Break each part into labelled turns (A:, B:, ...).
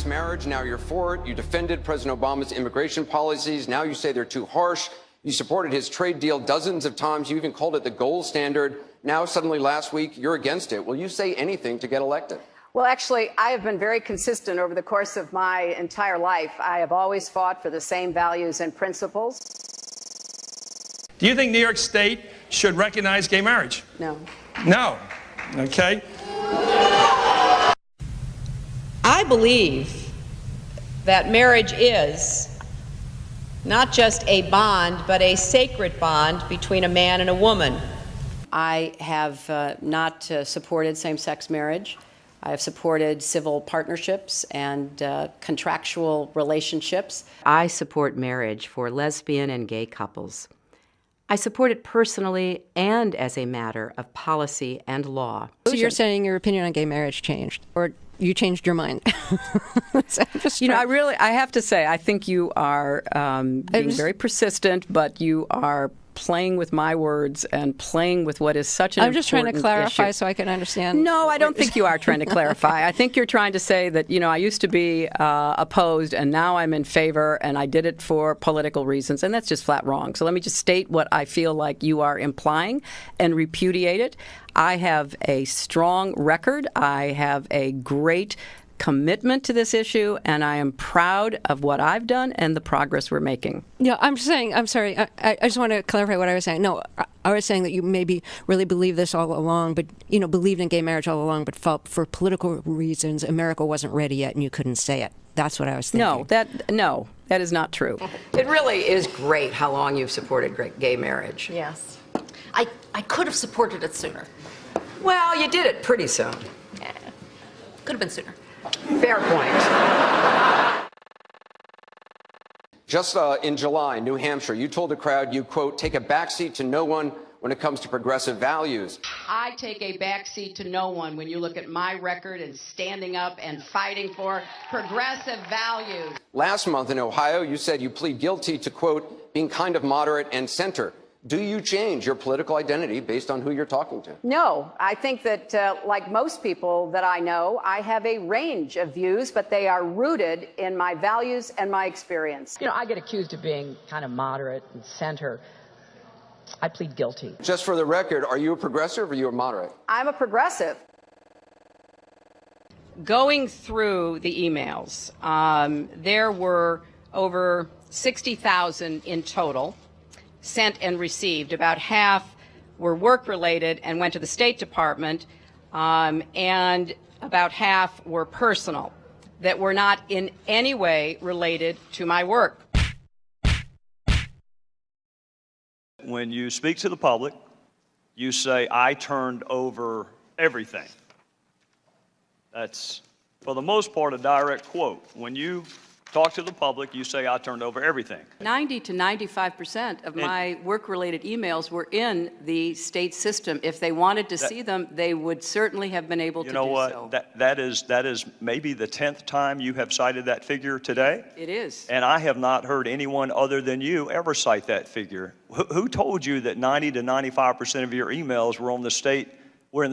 A: marriage. Now you're for it. You defended President Obama's immigration policies. Now you say they're too harsh. You supported his trade deal dozens of times. You even called it the gold standard. Now, suddenly last week, you're against it. Will you say anything to get elected?
B: Well, actually, I have been very consistent over the course of my entire life. I have always fought for the same values and principles.
C: Do you think New York State should recognize gay marriage?
B: No.
C: No. Okay.
D: I believe that marriage is not just a bond, but a sacred bond between a man and a woman.
B: I have not supported same-sex marriage. I have supported civil partnerships and contractual relationships.
E: I support marriage for lesbian and gay couples. I support it personally and as a matter of policy and law.
F: So you're saying your opinion on gay marriage changed, or you changed your mind?
G: I have to say, I think you are being very persistent, but you are playing with my words and playing with what is such an important issue.
F: I'm just trying to clarify so I can understand.
G: No, I don't think you are trying to clarify. I think you're trying to say that, I used to be opposed and now I'm in favor and I did it for political reasons, and that's just flat wrong. So let me just state what I feel like you are implying and repudiate it. I have a strong record. I have a great commitment to this issue, and I am proud of what I've done and the progress we're making.
F: Yeah, I'm sorry, I just want to clarify what I was saying. No, I was saying that you maybe really believed this all along, but, believed in gay marriage all along, but felt for political reasons America wasn't ready yet and you couldn't say it. That's what I was thinking.
G: No, that is not true.
D: It really is great how long you've supported gay marriage.
H: Yes. I could have supported it sooner.
D: Well, you did it pretty soon.
H: Yeah. Could have been sooner.
D: Fair point.
A: Just in July, New Hampshire, you told the crowd you, quote, take a backseat to no one when it comes to progressive values.
D: I take a backseat to no one when you look at my record and standing up and fighting for progressive values.
A: Last month in Ohio, you said you plead guilty to, quote, being kind of moderate and center. Do you change your political identity based on who you're talking to?
B: No, I think that, like most people that I know, I have a range of views, but they are rooted in my values and my experience.
I: I get accused of being kind of moderate and center. I plead guilty.
A: Just for the record, are you a progressive or are you a moderate?
B: I'm a progressive.
D: Going through the emails, there were over 60,000 in total sent and received. About half were work-related and went to the State Department, and about half were personal, that were not in any way related to my work.
J: When you speak to the public, you say, I turned over everything. That's, for the most part, a direct quote. When you talk to the public, you say, I turned over everything.
D: 90 to 95% of my work-related emails were in the state system. If they wanted to see them, they would certainly have been able to do so.
J: You know what? That is maybe the 10th time you have cited that figure today.
D: It is.
J: And I have not heard anyone other than you ever cite that figure. Who told you that 90 to 95% of your emails were in the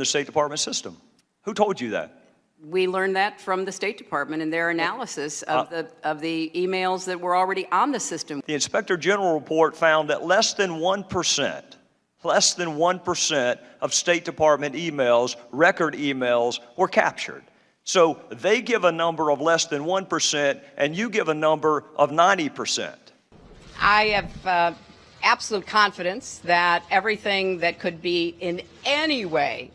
J: State Department system? Who told you that?
D: We learned that from the State Department in their analysis of the emails that were already on the system.
J: The Inspector General report found that less than 1% of State Department emails, record emails, were captured. So they give a number of less than 1%, and you give a number of 90%.
D: I have absolute confidence that everything that could be in any way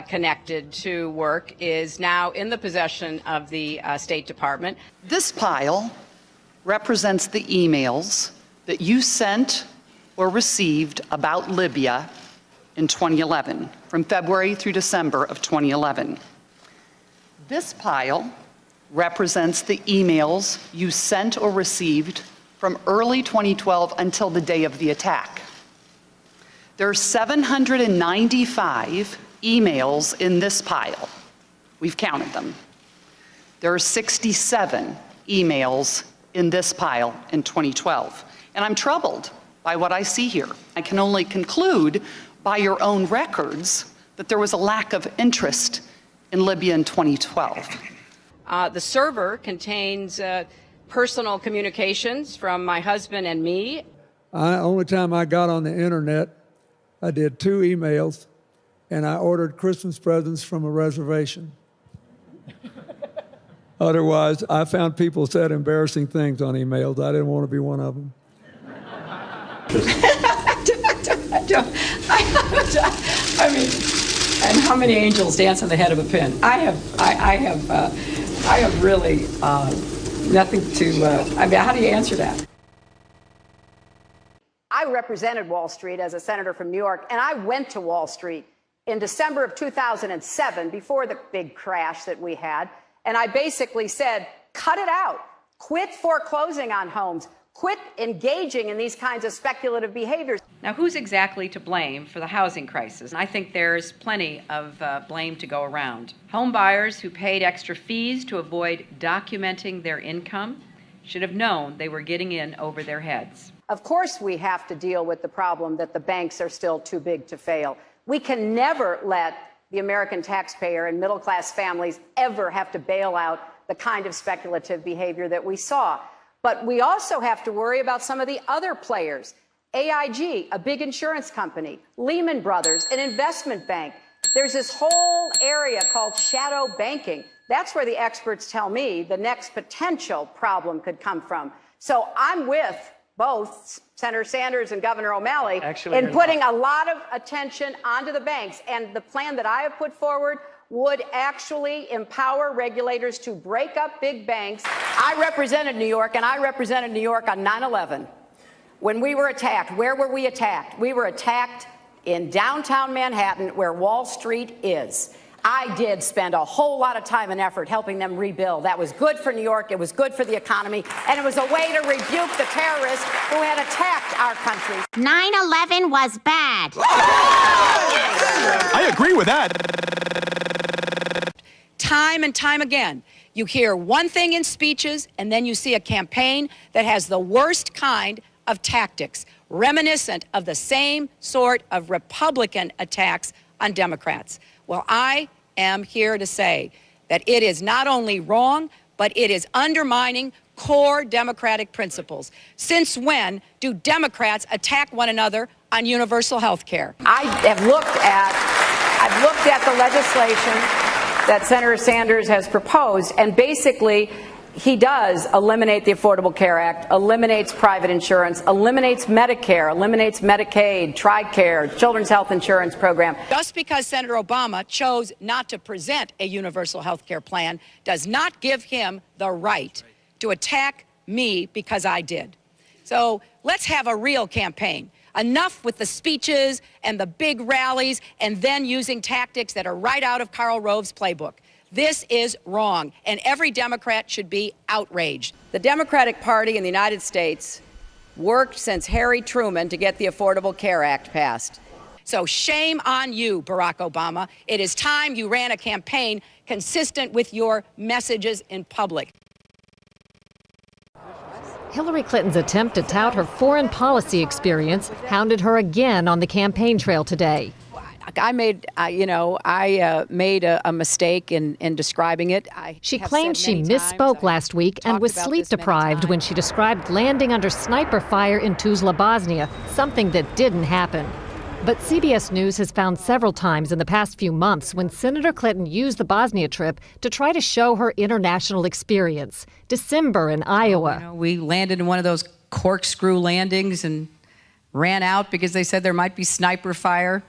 D: connected to work is now in the possession of the State Department.
K: This pile represents the emails that you sent or received about Libya in 2011, from February through December of 2011. This pile represents the emails you sent or received from early 2012 until the day of the attack. There are 795 emails in this pile. We've counted them. There are 67 emails in this pile in 2012. And I'm troubled by what I see here. I can only conclude by your own records that there was a lack of interest in Libya in 2012.
D: The server contains personal communications from my husband and me.
L: Only time I got on the internet, I did 2 emails, and I ordered Christmas presents from a reservation. Otherwise, I found people said embarrassing things on emails. I didn't want to be one of them.
G: I mean, and how many angels dance on the head of a pin? I have really nothing to. I mean, how do you answer that?
B: I represented Wall Street as a senator from New York, and I went to Wall Street in December of 2007, before the big crash that we had, and I basically said, cut it out. Quit foreclosing on homes. Quit engaging in these kinds of speculative behaviors.
D: Now, who's exactly to blame for the housing crisis? I think there's plenty of blame to go around. Home buyers who paid extra fees to avoid documenting their income should have known they were getting in over their heads.
B: Of course, we have to deal with the problem that the banks are still too big to fail. We can never let the American taxpayer and middle-class families ever have to bail out the kind of speculative behavior that we saw. But we also have to worry about some of the other players. AIG, a big insurance company, Lehman Brothers, an investment bank. There's this whole area called shadow banking. That's where the experts tell me the next potential problem could come from. So I'm with both Senator Sanders and Governor O'Malley in putting a lot of attention onto the banks. And the plan that I have put forward would actually empower regulators to break up big banks. I represented New York, and I represented New York on 9/11. When we were attacked, where were we attacked? We were attacked in downtown Manhattan, where Wall Street is. I did spend a whole lot of time and effort helping them rebuild. That was good for New York, it was good for the economy, and it was a way to rebuke the terrorists who had attacked our country.
M: 9/11 was bad.
N: I agree with that.
D: Time and time again, you hear one thing in speeches, and then you see a campaign that has the worst kind of tactics, reminiscent of the same sort of Republican attacks on Democrats. Well, I am here to say that it is not only wrong, but it is undermining core democratic principles. Since when do Democrats attack one another on universal health care?
B: I've looked at the legislation that Senator Sanders has proposed, and basically he does eliminate the Affordable Care Act, eliminates private insurance, eliminates Medicare, eliminates Medicaid, TRICARE, Children's Health Insurance Program.
D: Just because Senator Obama chose not to present a universal health care plan does not give him the right to attack me because I did. So let's have a real campaign. Enough with the speeches and the big rallies and then using tactics that are right out of Karl Rove's playbook. This is wrong, and every Democrat should be outraged. The Democratic Party in the United States worked since Harry Truman to get the Affordable Care Act passed. So shame on you, Barack Obama. It is time you ran a campaign consistent with your messages in public.
O: Hillary Clinton's attempt to tout her foreign policy experience hounded her again on the campaign trail today.
D: I made a mistake in describing it.
O: She claimed she misspoke last week and was sleep deprived when she described landing under sniper fire in Tuzla, Bosnia, something that didn't happen. But CBS News has found several times in the past few months when Senator Clinton used the Bosnia trip to try to show her international experience. December in Iowa.
G: We landed in one of those corkscrew landings and ran out because they said there might be sniper fire.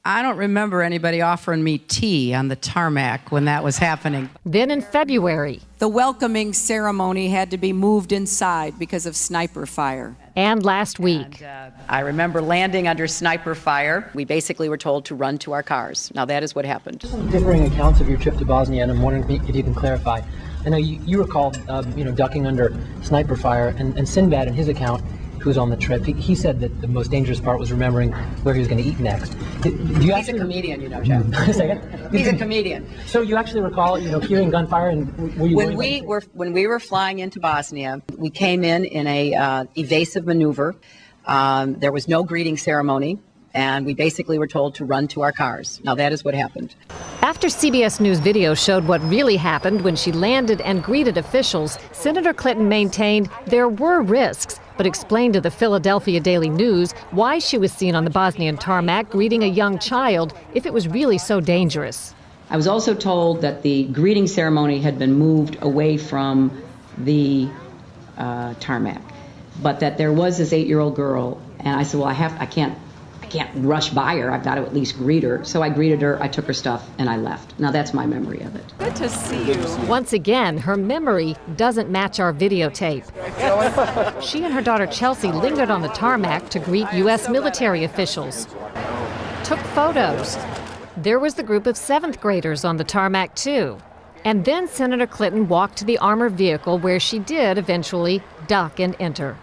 G: I don't remember anybody offering me tea on the tarmac when that was happening.
O: Then in February.
G: The welcoming ceremony had to be moved inside because of sniper fire.
O: And last week.
G: I remember landing under sniper fire. We basically were told to run to our cars. Now that is what happened.
P: Differing accounts of your trip to Bosnia, and I'm wondering if you can clarify. I know you recall, ducking under sniper fire, and Sinbad in his account, who's on the trip, he said that the most dangerous part was remembering where he was going to eat next.
G: He's a comedian, Jeff. He's a comedian.
P: So you actually recall, hearing gunfire, and were you
G: when we were flying into Bosnia, we came in a evasive maneuver. There was no greeting ceremony.
I: and we basically were told to run to our cars. Now, that is what happened.
O: After CBS News video showed what really happened when she landed and greeted officials, Senator Clinton maintained there were risks, but explained to the Philadelphia Daily News why she was seen on the Bosnian tarmac greeting a young child if it was really so dangerous.
I: I was also told that the greeting ceremony had been moved away from the tarmac, but that there was this 8-year-old girl, and I said, well, I can't rush by her. I've got to at least greet her. So I greeted her, I took her stuff, and I left. Now that's my memory of it.
F: Good to see you.
O: Once again, her memory doesn't match our videotape. She and her daughter Chelsea lingered on the tarmac to greet U.S. military officials, took photos. There was the group of 7th graders on the tarmac, too. And then Senator Clinton walked to the armored vehicle where she did eventually duck and enter.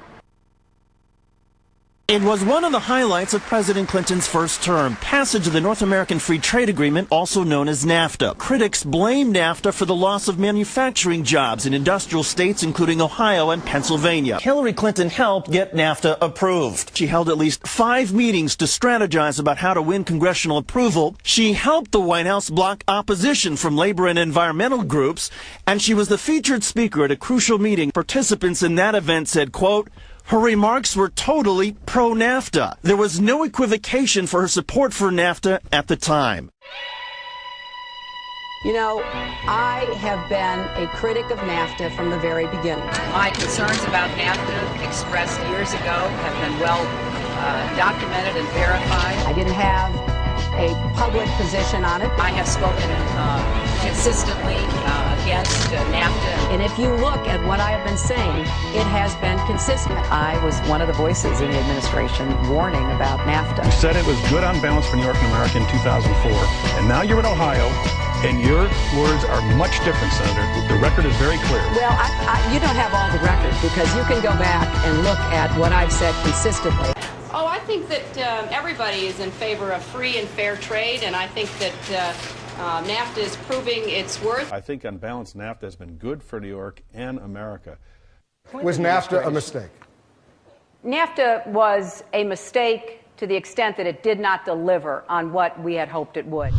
N: It was one of the highlights of President Clinton's first term, passage of the North American Free Trade Agreement, also known as NAFTA. Critics blame NAFTA for the loss of manufacturing jobs in industrial states, including Ohio and Pennsylvania. Hillary Clinton helped get NAFTA approved. She held at least 5 meetings to strategize about how to win congressional approval. She helped the White House block opposition from labor and environmental groups, and she was the featured speaker at a crucial meeting. Participants in that event said, quote, her remarks were totally pro-NAFTA. There was no equivocation for her support for NAFTA at the time.
I: You know, I have been a critic of NAFTA from the very beginning. My concerns about NAFTA expressed years ago have been well documented and verified. I didn't have a public position on it. I have spoken consistently against NAFTA. And if you look at what I have been saying, it has been consistent. I was one of the voices in the administration warning about NAFTA.
Q: You said it was good on balance for New York and America in 2004, and now you're in Ohio, and your words are much different, Senator. The record is very clear.
I: Well, you don't have all the record, because you can go back and look at what I've said consistently.
D: Oh, I think that everybody is in favor of free and fair trade, and I think that NAFTA is proving its worth.
Q: I think on balance, NAFTA has been good for New York and America.
R: Was NAFTA a mistake?
B: NAFTA was a mistake to the extent that it did not deliver on what we had hoped it would.